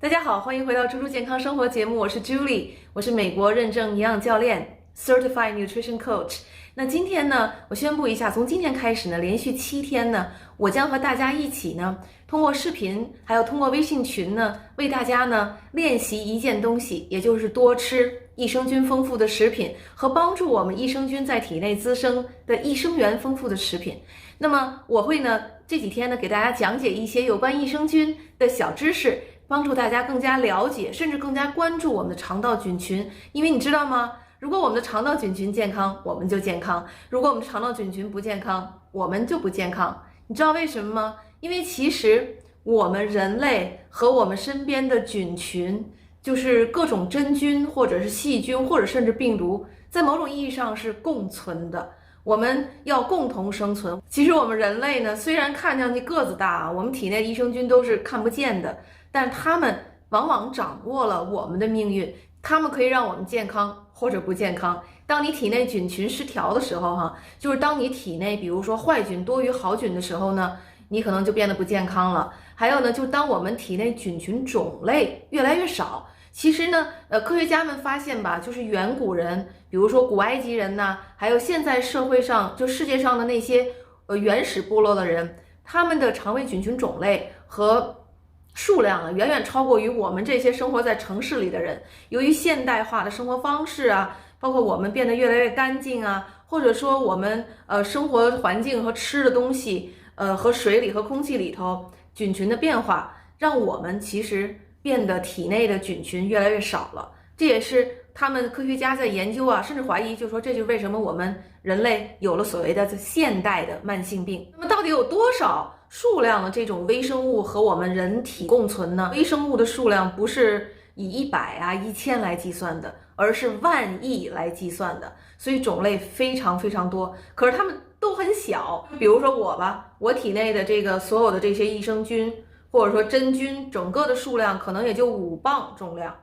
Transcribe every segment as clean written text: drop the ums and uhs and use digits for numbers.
大家好，欢迎回到猪猪健康生活节目，我是 Julie， 我是美国认证营养教练 Certified Nutrition Coach。那今天呢，我宣布一下，从今天开始呢，连续7天呢，我将和大家一起呢，通过视频，还有通过微信群呢，为大家呢练习一件东西，也就是多吃益生菌丰富的食品和帮助我们益生菌在体内滋生的益生元丰富的食品。那么我会呢这几天呢给大家讲解一些有关益生菌的小知识，帮助大家更加了解，甚至更加关注我们的肠道菌群。因为你知道吗？如果我们的肠道菌群健康，我们就健康；如果我们的肠道菌群不健康，我们就不健康。你知道为什么吗？因为其实我们人类和我们身边的菌群，就是各种真菌或者是细菌或者甚至病毒，在某种意义上是共存的。我们要共同生存。其实我们人类呢，虽然看上去个子大，我们体内的益生菌都是看不见的，但他们往往掌握了我们的命运，他们可以让我们健康或者不健康。当你体内菌群失调的时候，就是当你体内比如说坏菌多于好菌的时候呢，你可能就变得不健康了。还有呢，就当我们体内菌群种类越来越少，其实呢，科学家们发现吧，就是远古人，比如说古埃及人呐，还有现在社会上就世界上的那些原始部落的人，他们的肠胃菌群种类和数量啊，远远超过于我们这些生活在城市里的人。由于现代化的生活方式啊，包括我们变得越来越干净啊，或者说我们生活环境和吃的东西和水里和空气里头菌群的变化，让我们其实变得体内的菌群越来越少了。这也是他们科学家在研究啊，甚至怀疑，就说这就是为什么我们人类有了所谓的现代的慢性病。那么到底有多少数量的这种微生物和我们人体共存呢？微生物的数量不是以100啊、1000来计算的，而是万亿来计算的，所以种类非常非常多。可是它们都很小，比如说我吧，我体内的这个所有的这些益生菌或者说真菌，整个的数量可能也就5磅重量。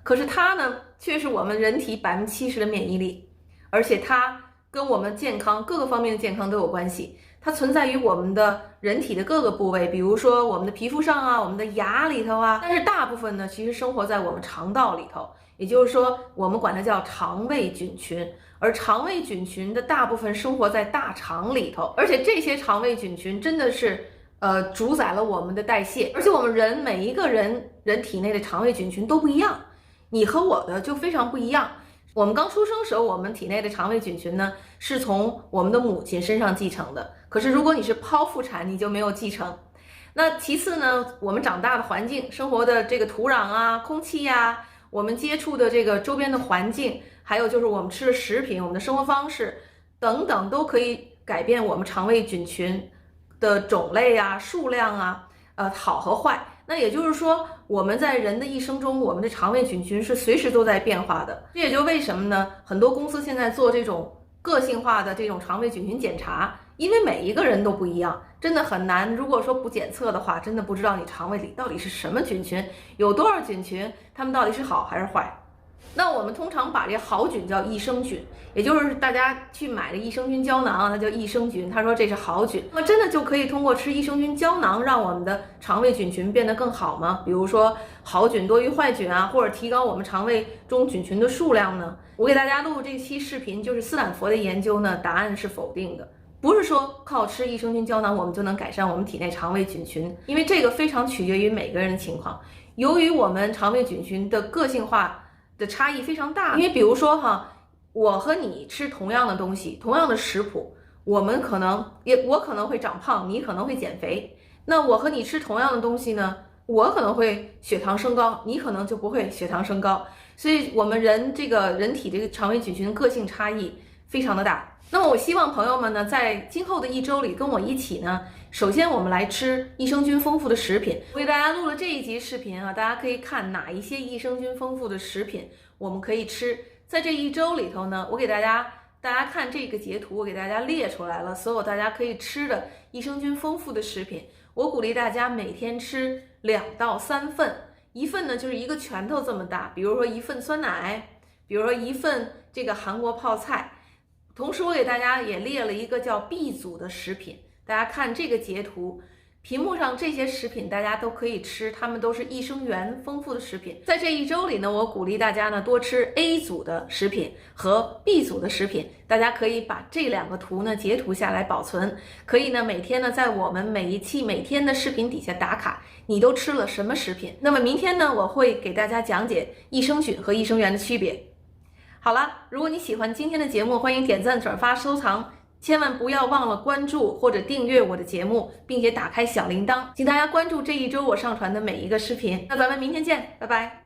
可是它呢，却是我们人体70%的免疫力，而且它跟我们健康各个方面的健康都有关系。它存在于我们的人体的各个部位，比如说我们的皮肤上啊，我们的牙里头啊，但是大部分呢，其实生活在我们肠道里头，也就是说，我们管它叫肠胃菌群。而肠胃菌群的大部分生活在大肠里头，而且这些肠胃菌群真的是主宰了我们的代谢，而且我们每一个人体内的肠胃菌群都不一样。你和我的就非常不一样。我们刚出生时候，我们体内的肠胃菌群呢，是从我们的母亲身上继承的。可是如果你是剖腹产，你就没有继承。那其次呢，我们长大的环境、生活的这个土壤啊、空气啊，我们接触的这个周边的环境，还有就是我们吃的食品、我们的生活方式等等，都可以改变我们肠胃菌群的种类啊、数量啊，好和坏。那也就是说，我们在人的一生中，我们的肠胃菌群是随时都在变化的。这也就为什么呢？很多公司现在做这种个性化的这种肠胃菌群检查，因为每一个人都不一样，真的很难。如果说不检测的话，真的不知道你肠胃里到底是什么菌群，有多少菌群，它们到底是好还是坏。那我们通常把这好菌叫益生菌，也就是大家去买的益生菌胶囊，它叫益生菌，他说这是好菌。那么真的就可以通过吃益生菌胶囊让我们的肠胃菌群变得更好吗？比如说好菌多于坏菌啊，或者提高我们肠胃中菌群的数量呢？我给大家录这期视频，就是斯坦福的研究呢，答案是否定的。不是说靠吃益生菌胶囊我们就能改善我们体内肠胃菌群，因为这个非常取决于每个人的情况。由于我们肠胃菌群的个性化的差异非常大，因为比如说我和你吃同样的东西，同样的食谱，我可能会长胖，你可能会减肥。那我和你吃同样的东西呢，我可能会血糖升高，你可能就不会血糖升高。所以我们人体这个肠胃菌群个性差异非常的大。那么我希望朋友们呢，在今后的1周里跟我一起呢，首先我们来吃益生菌丰富的食品。我给大家录了这一集视频啊，大家可以看哪一些益生菌丰富的食品我们可以吃。在这1周里头呢，我给大家看这个截图，我给大家列出来了所有大家可以吃的益生菌丰富的食品。我鼓励大家每天吃2到3份，一份呢就是一个拳头这么大，比如说1份酸奶，比如说1份这个韩国泡菜。同时我给大家也列了一个叫 B 组的食品，大家看这个截图，屏幕上这些食品大家都可以吃，它们都是益生元丰富的食品。在这一周里呢，我鼓励大家呢多吃 A 组的食品和 B 组的食品。大家可以把这2个图呢截图下来保存，可以呢每天呢在我们每天的视频底下打卡，你都吃了什么食品。那么明天呢，我会给大家讲解益生菌和益生元的区别。好了，如果你喜欢今天的节目，欢迎点赞、转发、收藏。千万不要忘了关注或者订阅我的节目，并且打开小铃铛，请大家关注这一周我上传的每一个视频。那咱们明天见，拜拜。